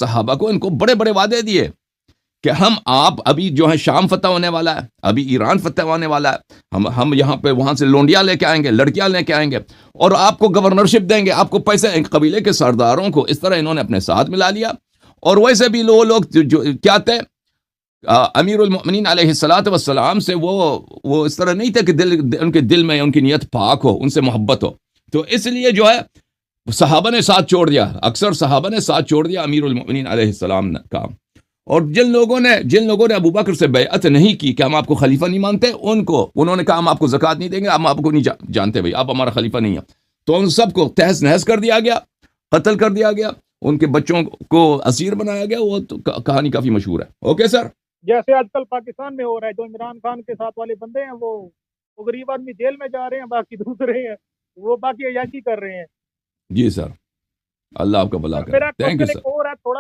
صحابہ کو ان کو بڑے بڑے وعدے دیے کہ ہم آپ ابھی جو ہے شام فتح ہونے والا ہے، ابھی ایران فتح ہونے والا ہے، ہم یہاں پہ وہاں سے لونڈیاں لے کے آئیں گے، لڑکیاں لے کے آئیں گے، اور آپ کو گورنرشپ دیں گے، آپ کو پیسے، قبیلے کے سرداروں کو اس طرح انہوں نے اپنے ساتھ ملا لیا. اور ویسے بھی وہ لوگ جو کیا تھے، امیر المؤمنین علیہ الصلوۃ والسلام سے وہ اس طرح نہیں تھے کہ ان کے دل میں ان کی نیت پاک ہو، ان سے محبت ہو. تو اس لیے جو ہے صحابہ نے ساتھ چھوڑ دیا، اکثر صحابہ نے ساتھ چھوڑ دیا امیر المؤمنین علیہ السلام کا. اور جن لوگوں نے ابو بکر سے بیعت نہیں کی کہ ہم آپ کو خلیفہ نہیں مانتے، انہوں نے کہا ہم آپ کو زکوٰۃ نہیں دیں گے، ہم آپ کو نہیں جانتے بھائی، آپ ہمارا خلیفہ نہیں ہیں. تو ان سب کو تہس نہس کر دیا گیا، قتل کر دیا گیا، ان کے بچوں کو اسیر بنایا گیا. وہ تو کہانی کافی مشہور ہے. Okay sir. جیسے آج کل پاکستان میں ہو رہا ہے، جو عمران خان کے ساتھ والے بندے ہیں وہ غریب آدمی جیل میں جا رہے ہیں، باقی دوسرے ہیں وہ باقی عیاشی کر رہے ہیں. جی سر، اللہ آپ کا بھلا کرے. میرا تھینک یو کوشچن سر. ایک اور ہے تھوڑا